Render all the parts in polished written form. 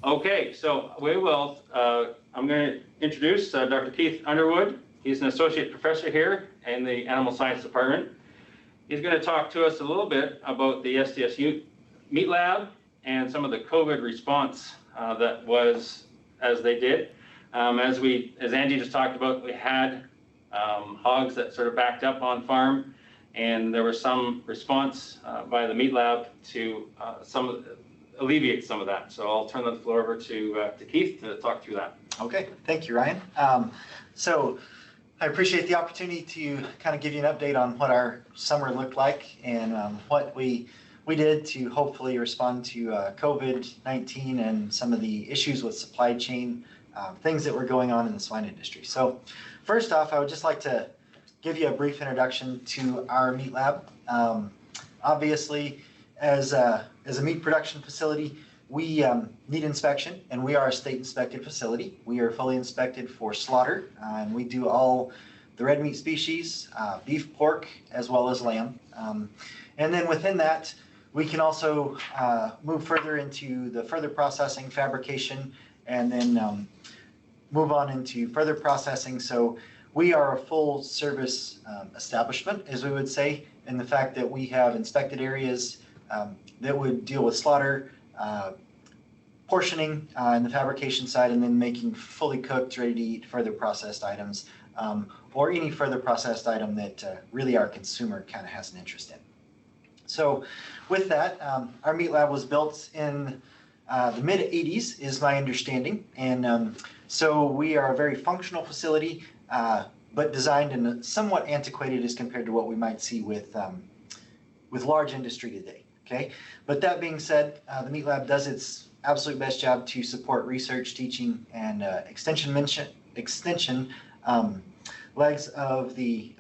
Okay, so we will, I'm going to introduce Dr. Keith Underwood. He's an associate professor here in the Animal Science Department. He's going to talk to us a little bit about the SDSU Meat Lab and some of the COVID response that was as they did. As Angie just talked about, we had hogs that sort of backed up on farm, and there was some response by the Meat Lab to alleviate some of that. So I'll turn the floor over to Keith to talk through that. Okay, thank you, Ryan. So I appreciate the opportunity to kind of give you an update on what our summer looked like and what we did to hopefully respond to COVID-19 and some of the issues with supply chain, things that were going on in the swine industry. So first off, I would just like to give you a brief introduction to our meat lab. Obviously, as a meat production facility, we need inspection, and we are a state inspected facility. We are fully inspected for slaughter, and we do all the red meat species, beef, pork, as well as lamb. And then within that, we can also move further into the further processing, fabrication, and then move on into further processing. So we are a full service establishment, as we would say, in the fact that we have inspected areas that would deal with slaughter, portioning in the fabrication side, and then making fully cooked, ready to eat further processed items, or any further processed item that really our consumer kind of has an interest in. So with that, our meat lab was built in the mid-'80s is my understanding, and so we are a very functional facility, but designed and somewhat antiquated as compared to what we might see with large industry today. Okay, but that being said, the meat lab does its absolute best job to support research, teaching, and extension legs of the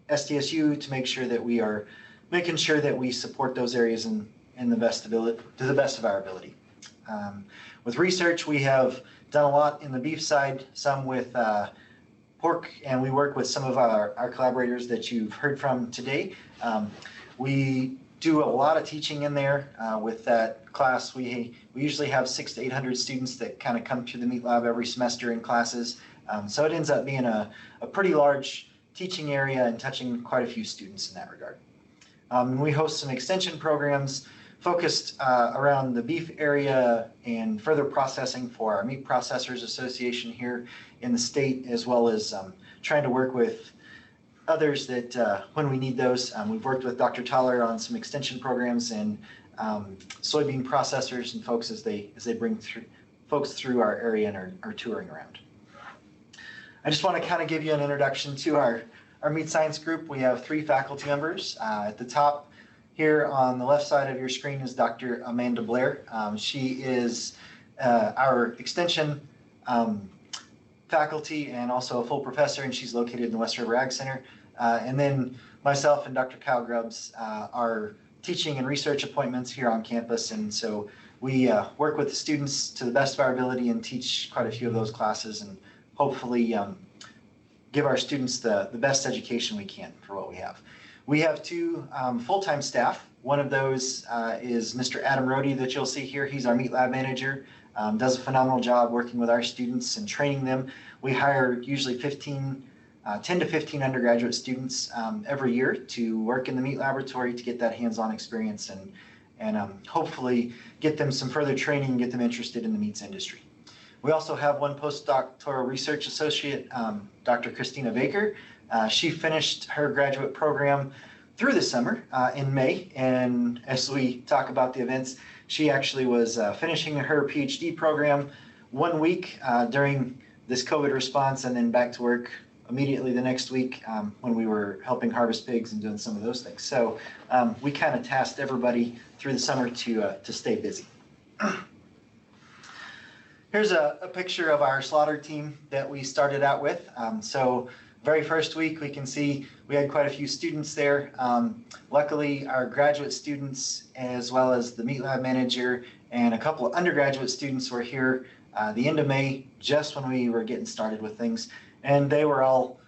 SDSU to make sure that we are making sure that we support those areas in the best ability, to the best of our ability. With research, we have done a lot in the beef side, some with pork, and we work with some of our collaborators that you've heard from today. We do a lot of teaching in there with that class. We usually have 600 to 800 students that kind of come through the meat lab every semester in classes. So it ends up being a pretty large teaching area and touching quite a few students in that regard. We host some extension programs focused around the beef area and further processing for our Meat Processors Association here in the state, as well as trying to work with others that when we need those. We've worked with Dr. Toller on some extension programs and soybean processors and folks as they bring folks through our area and are touring around. I just want to kind of give you an introduction to our meat science group. We have 3 faculty members. At the top here on the left side of your screen is Dr. Amanda Blair. She is our extension faculty and also a full professor, and she's located in the West River Ag Center. And then myself and Dr. Kyle Grubbs are teaching and research appointments here on campus, and so we work with the students to the best of our ability and teach quite a few of those classes, and hopefully give our students the best education we can for what we have. We have 2 full-time staff. One of those is Mr. Adam Rohde that you'll see here. He's our meat lab manager. Does a phenomenal job working with our students and training them. We hire usually 10 to 15 undergraduate students every year to work in the meat laboratory to get that hands-on experience and hopefully get them some further training and get them interested in the meats industry. We also have 1 postdoctoral research associate, Dr. Christina Baker. She finished her graduate program through the summer in May, and as we talk about the events, she actually was finishing her PhD program 1 week during this COVID response, and then back to work immediately the next week when we were helping harvest pigs and doing some of those things. So we kind of tasked everybody through the summer to stay busy. Here's a picture of our slaughter team that we started out with. So very first week, we can see we had quite a few students there. Luckily, our graduate students, as well as the meat lab manager and a couple of undergraduate students were here the end of May, just when we were getting started with things. And they were all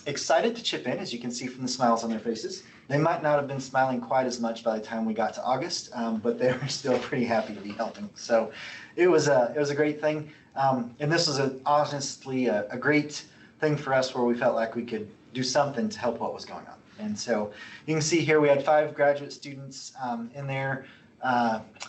excited to chip in, as you can see from the smiles on their faces. They might not have been smiling quite as much by the time we got to August, but they were still pretty happy to be helping. So it was a great thing. And this was honestly a great thing for us where we felt like we could do something to help what was going on. And so you can see here we had 5 graduate students in there,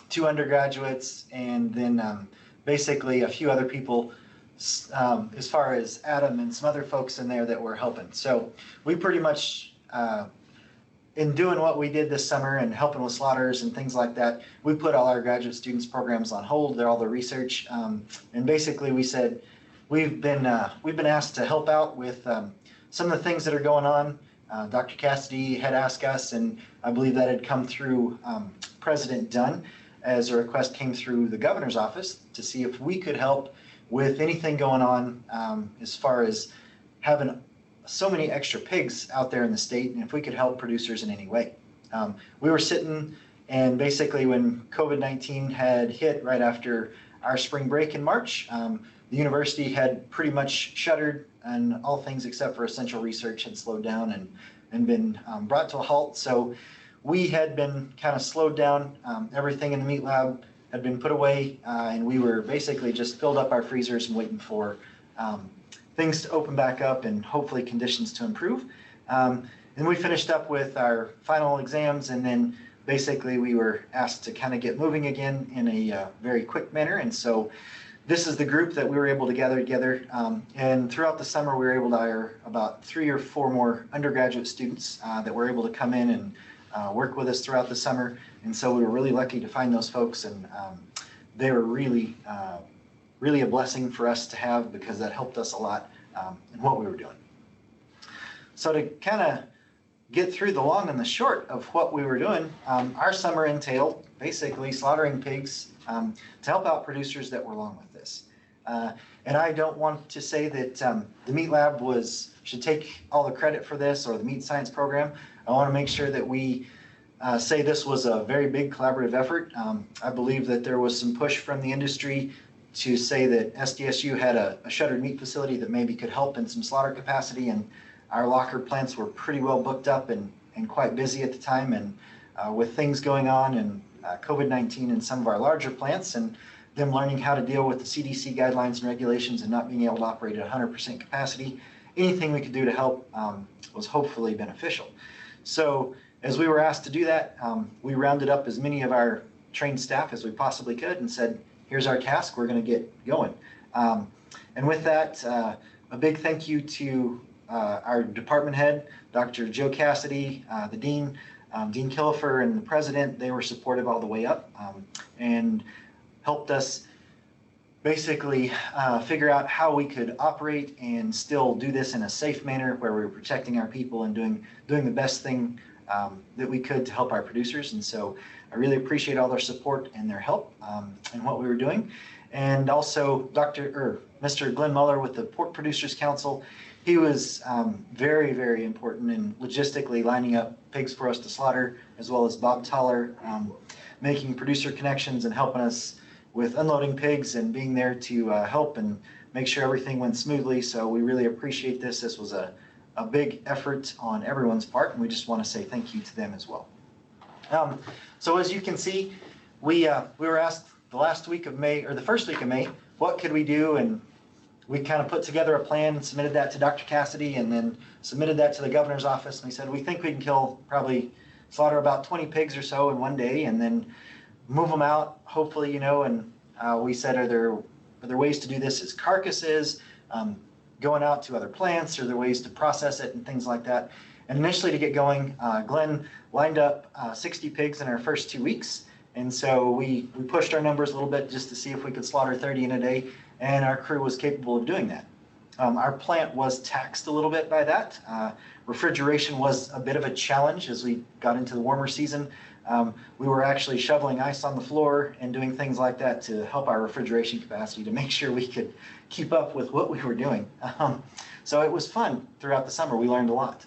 2 undergraduates, and then basically a few other people as far as Adam and some other folks in there that were helping. So we pretty much, in doing what we did this summer and helping with slaughters and things like that, we put all our graduate students programs on hold, all the research, and basically we said, we've been asked to help out with some of the things that are going on. Dr. Cassidy had asked us, and I believe that had come through President Dunn as a request came through the governor's office to see if we could help with anything going on as far as having so many extra pigs out there in the state, and if we could help producers in any way. We were sitting, and basically when COVID-19 had hit right after our spring break in March, the university had pretty much shuttered, and all things except for essential research had slowed down and been brought to a halt. So we had been kind of slowed down. Everything in the meat lab had been put away, and we were basically just filled up our freezers and waiting for things to open back up and hopefully conditions to improve. And we finished up with our final exams, and then basically we were asked to kind of get moving again in a very quick manner. And so this is the group that we were able to gather together. And throughout the summer, we were able to hire about 3 or 4 more undergraduate students that were able to come in and work with us throughout the summer. And so we were really lucky to find those folks, and they were really a blessing for us to have, because that helped us a lot in what we were doing. So to kind of get through the long and the short of what we were doing, our summer entailed basically slaughtering pigs to help out producers that were along with this. And I don't want to say that the meat lab should take all the credit for this, or the meat science program. I want to make sure that we say this was a very big collaborative effort. I believe that there was some push from the industry to say that SDSU had a shuttered meat facility that maybe could help in some slaughter capacity, and our locker plants were pretty well booked up and quite busy at the time. And with things going on and COVID-19 in some of our larger plants, and them learning how to deal with the CDC guidelines and regulations and not being able to operate at 100% capacity, anything we could do to help was hopefully beneficial. So as we were asked to do that, we rounded up as many of our trained staff as we possibly could and said, here's our task, we're going to get going. And with that, a big thank you to our department head, Dr. Joe Cassidy, the dean, Dean Killifer, and the president. They were supportive all the way up and helped us basically figure out how we could operate and still do this in a safe manner where we were protecting our people and doing the best thing that we could to help our producers. And so I really appreciate all their support and their help in what we were doing. And also Mr. Glenn Muller with the Pork Producers Council. He was very, very important in logistically lining up pigs for us to slaughter, as well as Bob Toller making producer connections and helping us with unloading pigs and being there to help and make sure everything went smoothly. So we really appreciate this. This was a big effort on everyone's part, and we just want to say thank you to them as well. So as you can see, we were asked the last week of May, or the first week of May, what could we do? And we kind of put together a plan and submitted that to Dr. Cassidy, and then submitted that to the governor's office. And we said, we think we can slaughter about 20 pigs or so in one day, and then move them out, hopefully, and we said, are there ways to do this as carcasses, going out to other plants? Are there ways to process it and things like that? And initially to get going, Glenn lined up 60 pigs in our first 2 weeks. And so we pushed our numbers a little bit just to see if we could slaughter 30 in a day, and our crew was capable of doing that. Our plant was taxed a little bit by that. Refrigeration was a bit of a challenge as we got into the warmer season. We were actually shoveling ice on the floor and doing things like that to help our refrigeration capacity to make sure we could keep up with what we were doing. So it was fun throughout the summer. We learned a lot.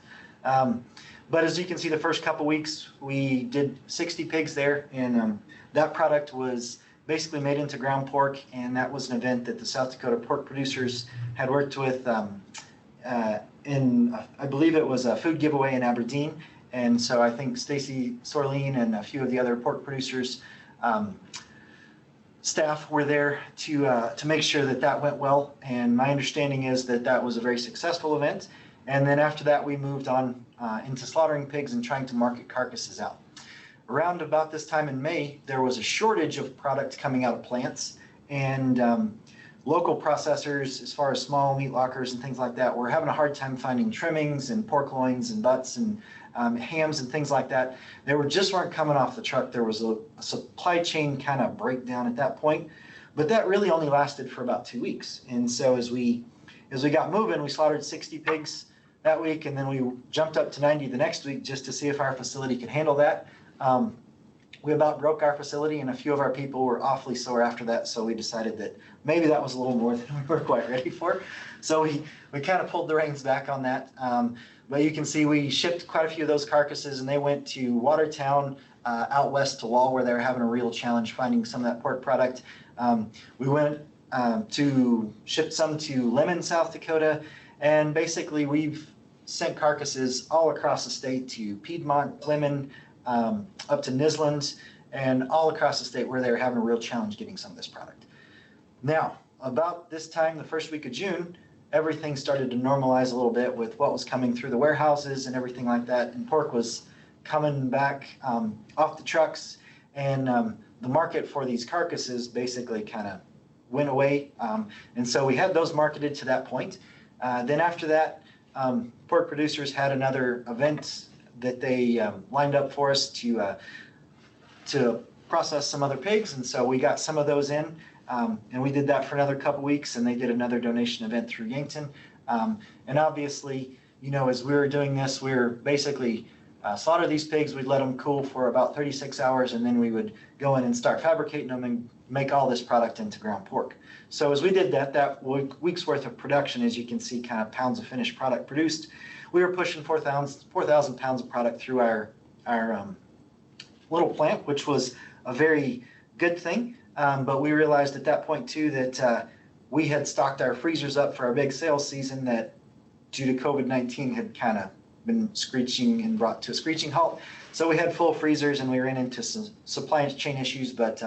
But as you can see, the first couple weeks, we did 60 pigs there, and that product was basically made into ground pork, and that was an event that the South Dakota pork producers had worked with I believe it was a food giveaway in Aberdeen. And so I think Stacy Sorleen and a few of the other pork producers staff were there to make sure that that went well. And my understanding is that that was a very successful event. And then after that, we moved on into slaughtering pigs and trying to market carcasses out. Around about this time in May, there was a shortage of product coming out of plants, and local processors, as far as small meat lockers and things like that, were having a hard time finding trimmings and pork loins and butts and hams and things like that. They just weren't coming off the truck. There was a supply chain kind of breakdown at that point, but that really only lasted for about 2 weeks. And so as we got moving, we slaughtered 60 pigs that week, and then we jumped up to 90 the next week just to see if our facility could handle that. We about broke our facility, and a few of our people were awfully sore after that, so we decided that maybe that was a little more than we were quite ready for. So we kind of pulled the reins back on that. But you can see we shipped quite a few of those carcasses, and they went to Watertown, out west to Wall, where they were having a real challenge finding some of that pork product. We went to ship some to Lemon, South Dakota, and basically we've sent carcasses all across the state to Piedmont, Lemon, up to Nisland, and all across the state where they were having a real challenge getting some of this product. Now, about this time, the first week of June, everything started to normalize a little bit with what was coming through the warehouses and everything like that, and pork was coming back off the trucks, and the market for these carcasses basically kind of went away, and so we had those marketed to that point. Then after that, pork producers had another event that they lined up for us to process some other pigs, and so we got some of those in, and we did that for another couple weeks, and they did another donation event through Yankton. And obviously, as we were doing this, we were basically slaughter these pigs, we'd let them cool for about 36 hours, and then we would go in and start fabricating them and make all this product into ground pork. So as we did that week's worth of production, as you can see, kind of pounds of finished product produced, we were pushing 4,000 pounds of product through our little plant, which was a very good thing. But we realized at that point too that we had stocked our freezers up for our big sales season that, due to COVID-19, had kind of been screeching and brought to a screeching halt. So we had full freezers, and we ran into some supply chain issues. But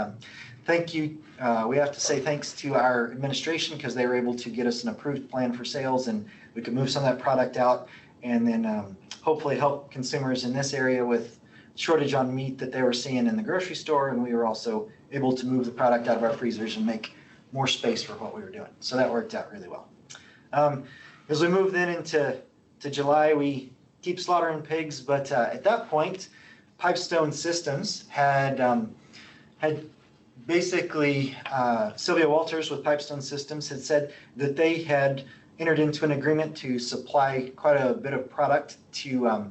thank you. We have to say thanks to our administration, because they were able to get us an approved plan for sales, and we could move some of that product out, and then hopefully help consumers in this area with shortage on meat that they were seeing in the grocery store. And we were also able to move the product out of our freezers and make more space for what we were doing. So that worked out really well. As we move then into July, we keep slaughtering pigs, but at that point, Pipestone Systems had basically, Sylvia Walters with Pipestone Systems had said that they had entered into an agreement to supply quite a bit of product to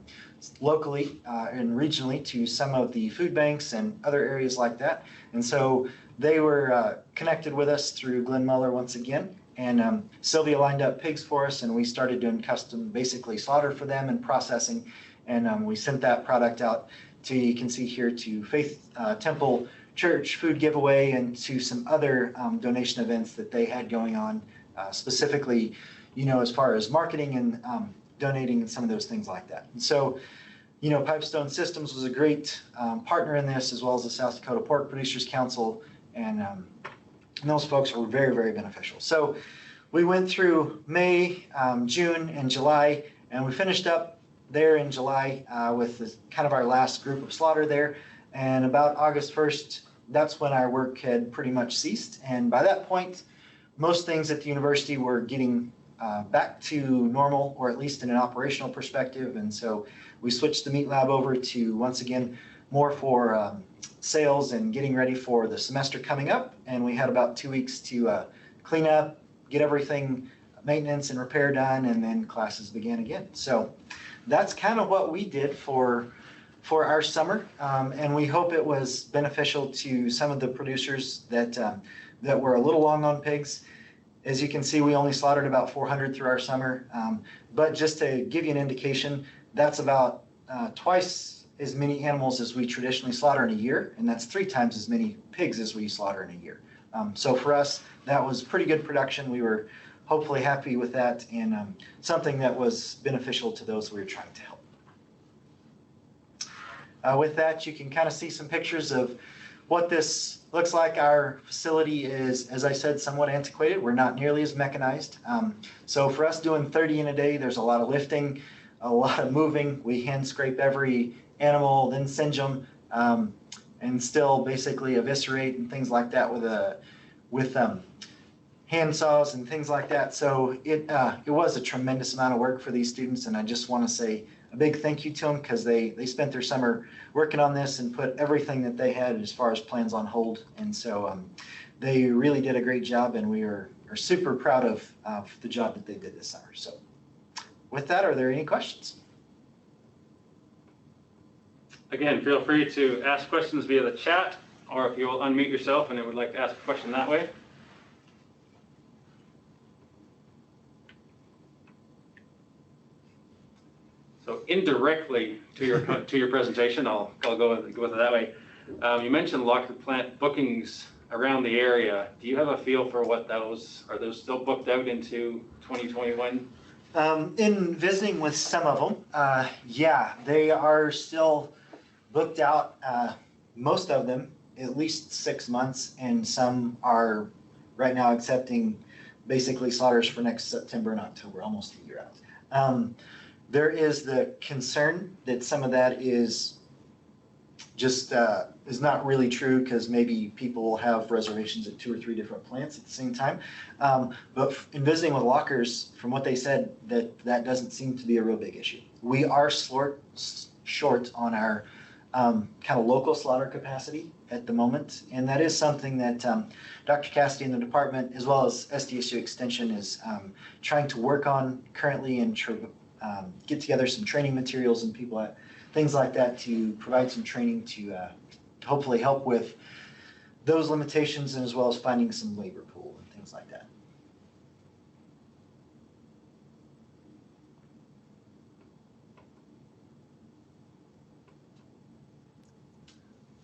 locally and regionally to some of the food banks and other areas like that. And so they were connected with us through Glenn Muller once again. And Sylvia lined up pigs for us, and we started doing custom, basically slaughter for them and processing. And we sent that product out to, you can see here, to Faith Temple Church food giveaway and to some other donation events that they had going on, specifically, as far as marketing and donating and some of those things like that. And so, Pipestone Systems was a great partner in this, as well as the South Dakota Pork Producers Council, and those folks were very, very beneficial. So we went through May, June, and July, and we finished up there in July with kind of our last group of slaughter there. And about August 1st, that's when our work had pretty much ceased. And by that point, most things at the university were getting back to normal, or at least in an operational perspective. And so we switched the meat lab over to, once again, more for sales and getting ready for the semester coming up. And we had about 2 weeks to clean up, get everything, maintenance and repair done, and then classes began again. So that's kind of what we did for our summer, and we hope it was beneficial to some of the producers that were a little long on pigs. As you can see, we only slaughtered about 400 through our summer, but just to give you an indication, that's about twice as many animals as we traditionally slaughter in a year, and that's 3 times as many pigs as we slaughter in a year. So for us, that was pretty good production. We were hopefully happy with that, and something that was beneficial to those we were trying to help. With that, you can kind of see some pictures of what this looks like. Our facility is, as I said, somewhat antiquated. We're not nearly as mechanized. So for us doing 30 in a day, there's a lot of lifting, a lot of moving. We hand scrape every animal, then singe them, and still basically eviscerate and things like that with hand saws and things like that. So it was a tremendous amount of work for these students, and I just want to say a big thank you to them, because they spent their summer working on this and put everything that they had as far as plans on hold. And so they really did a great job, and we are super proud of the job that they did this summer. So with that, are there any questions? Again, feel free to ask questions via the chat, or if you will unmute yourself and would like to ask a question that way. So indirectly to your presentation, I'll go with it that way. You mentioned locker plant bookings around the area. Do you have a feel for what those are? Those still booked out into 2021? In visiting with some of them, yeah, they are still booked out. Most of them at least 6 months, and some are right now accepting basically slaughters for next September and October, almost a year out. There is the concern that some of that is just is not really true, because maybe people will have reservations at 2 or 3 different plants at the same time. But in visiting with lockers, from what they said, that doesn't seem to be a real big issue. We are short on our kind of local slaughter capacity at the moment, and that is something that Dr. Cassidy and the department, as well as SDSU Extension, is trying to work on currently, and get together some training materials and people, things like that, to provide some training to hopefully help with those limitations, and as well as finding some labor pool and things like that.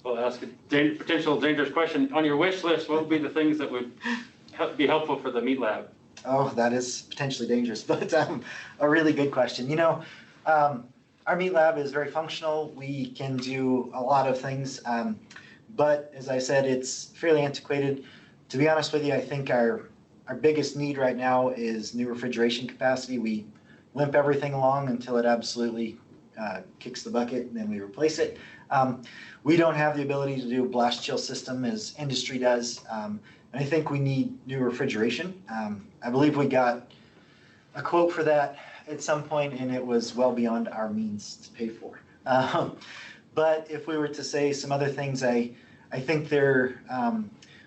Well, I'll ask a potential dangerous question. On your wish list, what would be the things that would be helpful for the meat lab? Oh, that is potentially dangerous, but a really good question. You know, our meat lab is very functional. We can do a lot of things, but as I said, it's fairly antiquated. To be honest with you, I think our biggest need right now is new refrigeration capacity. We limp everything along until it absolutely kicks the bucket, and then we replace it. We don't have the ability to do a blast chill system as industry does. And I think we need new refrigeration. I believe we got a quote for that at some point, and it was well beyond our means to pay for. But if we were to say some other things, I think there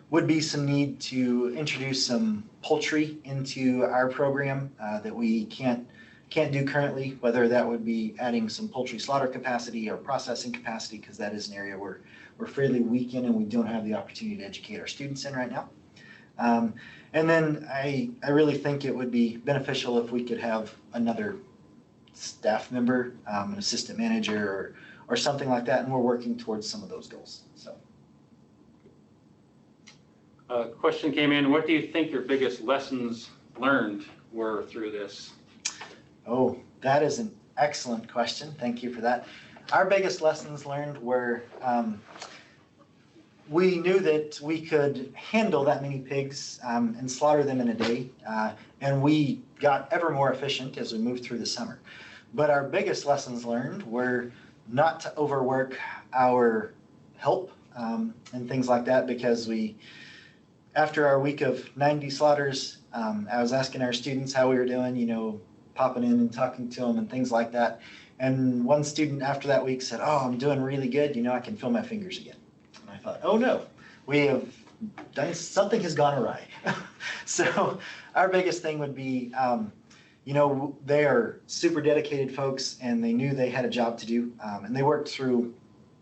would be some need to introduce some poultry into our program that we can't do currently, whether that would be adding some poultry slaughter capacity or processing capacity, because that is an area where we're fairly weak in, and we don't have the opportunity to educate our students in right now. And then I really think it would be beneficial if we could have another staff member, an assistant manager, or something like that, and we're working towards some of those goals. So, a question came in. What do you think your biggest lessons learned were through this? Oh, that is an excellent question. Thank you for that. Our biggest lessons learned were we knew that we could handle that many pigs and slaughter them in a day, and we got ever more efficient as we moved through the summer. But our biggest lessons learned were not to overwork our help and things like that, because after our week of 90 slaughters, I was asking our students how we were doing, you know, popping in and talking to them and things like that. And one student after that week said, "Oh, I'm doing really good. You know, I can feel my fingers again." And I thought, oh no, we have done, something has gone awry. So our biggest thing would be, you know, they are super dedicated folks, and they knew they had a job to do, and they worked through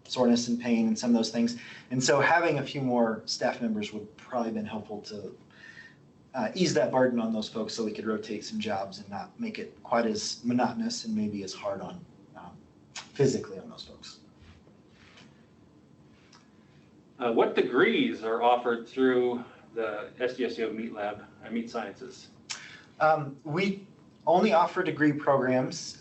soreness and pain and some of those things. And so having a few more staff members would probably have been helpful to ease that burden on those folks, so we could rotate some jobs and not make it quite as monotonous and maybe as hard on physically on those folks. What degrees are offered through the SDSU Meat Lab, Meat Sciences? We only offer degree programs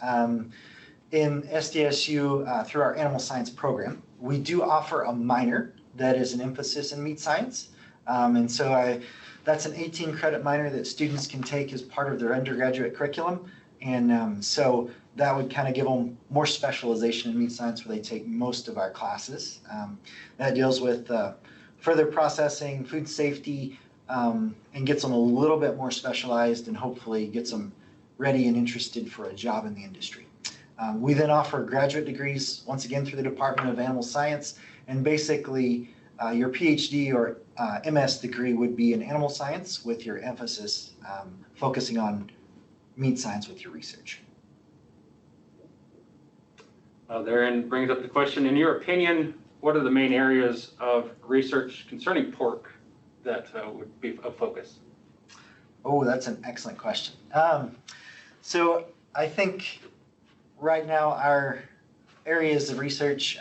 in SDSU through our animal science program. We do offer a minor that is an emphasis in meat science. And so that's an 18 credit minor that students can take as part of their undergraduate curriculum. And so that would kind of give them more specialization in meat science where they take most of our classes. That deals with further processing, food safety, and gets them a little bit more specialized and hopefully gets them ready and interested for a job in the industry. We then offer graduate degrees, once again through the Department of Animal Science, and basically your PhD or MS degree would be in animal science with your emphasis focusing on meat science with your research. Therein brings up the question, in your opinion, what are the main areas of research concerning pork that would be of focus? Oh, that's an excellent question. So I think right now our areas of research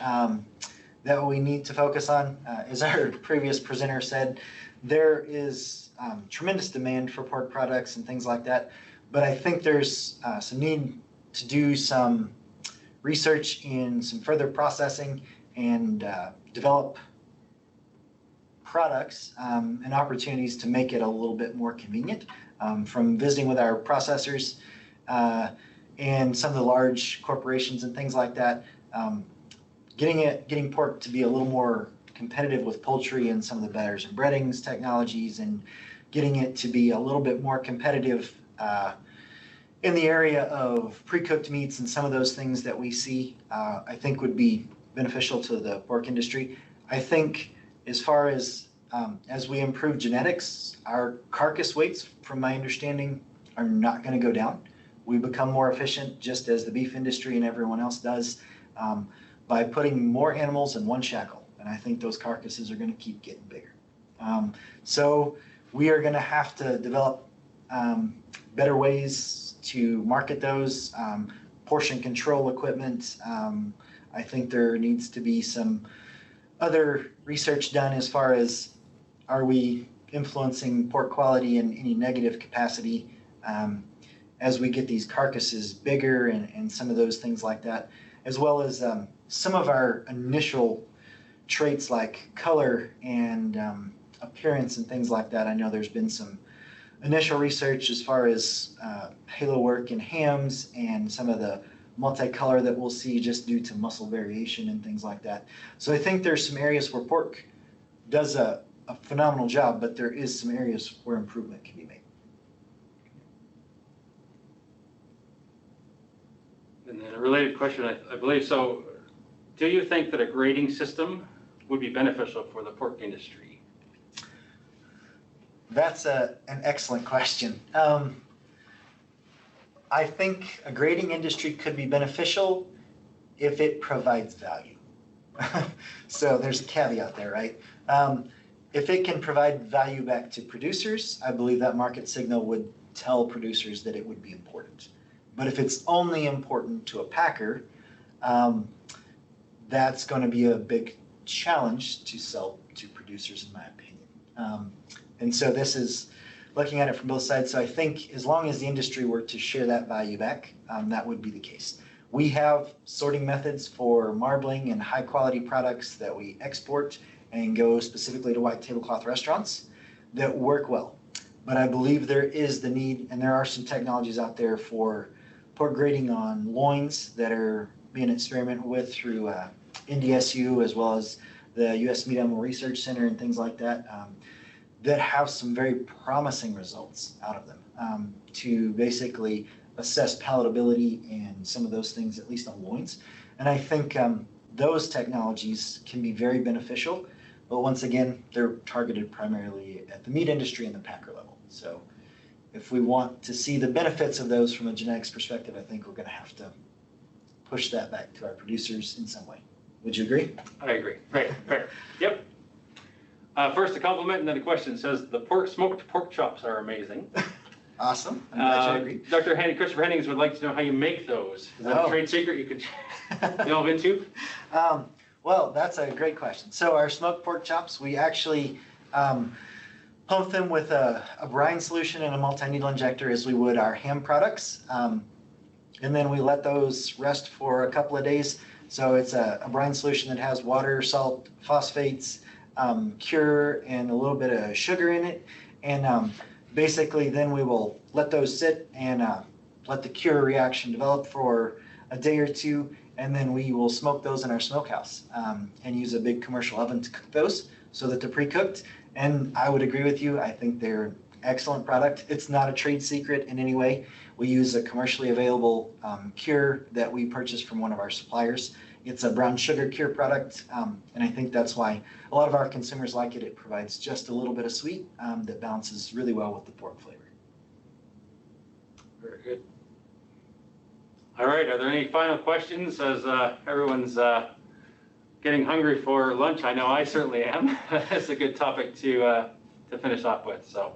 that we need to focus on, as our previous presenter said, there is tremendous demand for pork products and things like that, but I think there's some need to do some research in some further processing and develop products and opportunities to make it a little bit more convenient. From visiting with our processors and some of the large corporations and things like that, getting pork to be a little more competitive with poultry and some of the batters and breadings technologies, and getting it to be a little bit more competitive in the area of pre-cooked meats and some of those things that we see, I think would be beneficial to the pork industry. I think as far as we improve genetics, our carcass weights, from my understanding, are not going to go down. We become more efficient, just as the beef industry and everyone else does, by putting more animals in one shackle. And I think those carcasses are going to keep getting bigger. So we are going to have to develop better ways to market those, portion control equipment. I think there needs to be some other research done as far as, are we influencing pork quality in any negative capacity as we get these carcasses bigger and some of those things like that, as well as some of our initial traits like color and appearance and things like that. I know there's been some initial research as far as halo work in hams and some of the multicolor that we'll see just due to muscle variation and things like that. So I think there's some areas where pork does a phenomenal job, but there is some areas where improvement can be made. And then a related question, I believe, so do you think that a grading system would be beneficial for the pork industry? That's an excellent question. I think a grading industry could be beneficial if it provides value. So there's a caveat there, right? If it can provide value back to producers, I believe that market signal would tell producers that it would be important. But if it's only important to a packer, that's going to be a big challenge to sell to producers, in my opinion. And so this is looking at it from both sides. So I think as long as the industry were to share that value back, that would be the case. We have sorting methods for marbling and high quality products that we export and go specifically to white tablecloth restaurants that work well. But I believe there is the need, and there are some technologies out there for pork grading on loins that are being experimented with through SDSU, as well as the U.S. Meat Animal Research Center and things like that, that have some very promising results out of them to basically assess palatability and some of those things, at least on loins. And I think those technologies can be very beneficial, but once again, they're targeted primarily at the meat industry and the packer level. So if we want to see the benefits of those from a genetics perspective, I think we're going to have to push that back to our producers in some way. Would you agree? I agree. Right. Fair. Yep. First a compliment and then a question. It says the smoked pork chops are amazing. Awesome. I'm glad you agree. Dr. Christopher Hennings would like to know how you make those. Is that a trade secret you could delve into? Well, that's a great question. So our smoked pork chops, we actually pump them with a brine solution and a multi-needle injector as we would our ham products. And then we let those rest for a couple of days. So it's a brine solution that has water, salt, phosphates, cure, and a little bit of sugar in it. And basically then we will let those sit and let the cure reaction develop for a day or two. And then we will smoke those in our smokehouse and use a big commercial oven to cook those so that they're pre-cooked. And I would agree with you. I think they're an excellent product. It's not a trade secret in any way. We use a commercially available cure that we purchased from one of our suppliers. It's a brown sugar cure product, and I think that's why a lot of our consumers like it. It provides just a little bit of sweet that balances really well with the pork flavor. Very good. All right, are there any final questions as everyone's getting hungry for lunch? I know I certainly am. It's a good topic to finish off with, so.